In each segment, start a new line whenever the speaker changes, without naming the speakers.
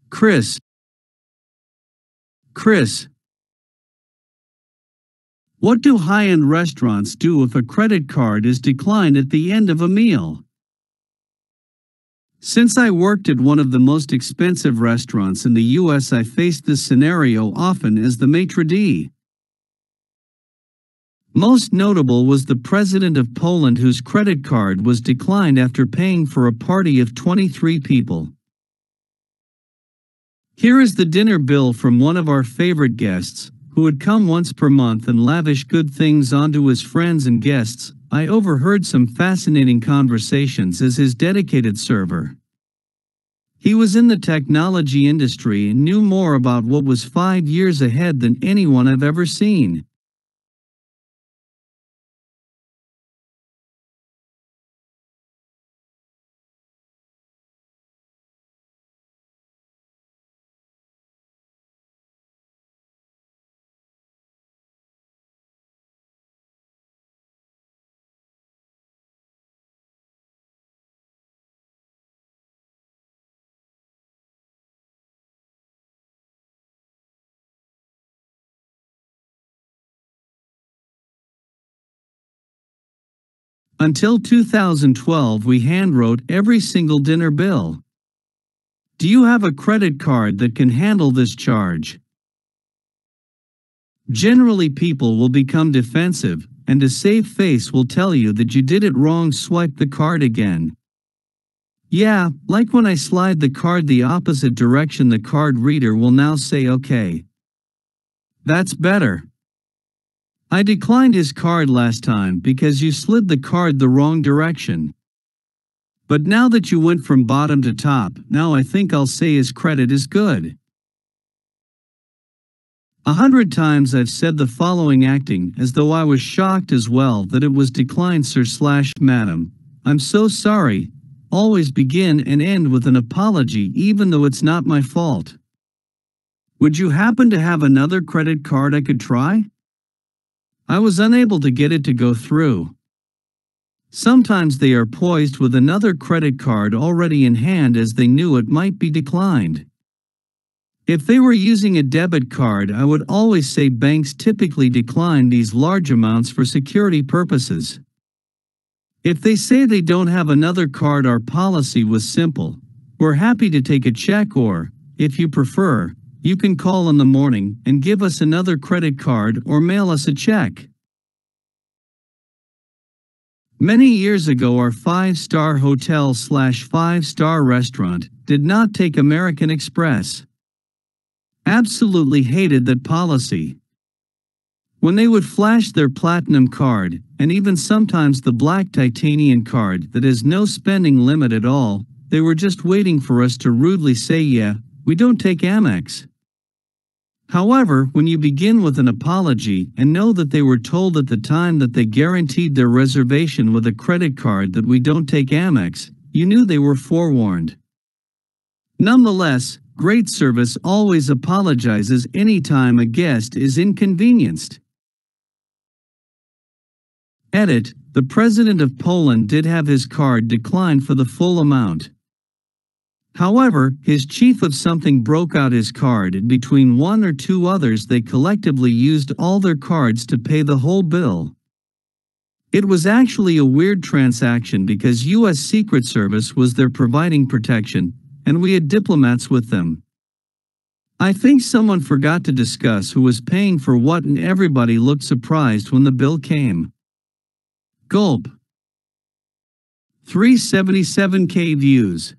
Chris. Chris. What do high-end restaurants do if a credit card is declined at the end of a meal? Since I worked at one of the most expensive restaurants in the US, I faced this scenario often as the maitre d'. Most notable was the president of Poland, whose credit card was declined after paying for a party of 23 people. Here is the dinner bill from one of our favorite guests, who would come once per month and lavish good things onto his friends and guests. I overheard some fascinating conversations as his dedicated server. He was in the technology industry and knew more about what was 5 years ahead than anyone I've ever seen. Until 2012, we handwrote every single dinner bill. Do you have a credit card that can handle this charge? Generally, people will become defensive, and to save face will tell you that you did it wrong. Swipe the card again. Yeah, like when I slide the card the opposite direction, the card reader will now say, okay. That's better. I declined his card last time because you slid the card the wrong direction. But now that you went from bottom to top, now I think I'll say his credit is good. 100 times I've said the following, acting as though I was shocked as well that it was declined. Sir/Madam, I'm so sorry. Always begin and end with an apology, even though it's not my fault. Would you happen to have another credit card I could try? I was unable to get it to go through. Sometimes they are poised with another credit card already in hand, as they knew it might be declined. If they were using a debit card, I would always say banks typically decline these large amounts for security purposes. If they say they don't have another card, our policy was simple. We're happy to take a check, or, if you prefer, you can call in the morning and give us another credit card or mail us a check. Many years ago, our 5-star hotel/5-star restaurant did not take American Express. Absolutely hated that policy. When they would flash their platinum card, and even sometimes the black titanium card that has no spending limit at all, they were just waiting for us to rudely say, yeah, we don't take Amex. However, when you begin with an apology and know that they were told at the time that they guaranteed their reservation with a credit card that we don't take Amex, you knew they were forewarned. Nonetheless, great service always apologizes anytime a guest is inconvenienced. Edit: the president of Poland did have his card declined for the full amount. However, his chief of something broke out his card, and between one or two others they collectively used all their cards to pay the whole bill. It was actually a weird transaction because US Secret Service was there providing protection, and we had diplomats with them. I think someone forgot to discuss who was paying for what, and everybody looked surprised when the bill came. Gulp. 377K views.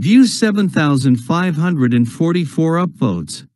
Views 7,544 upvotes.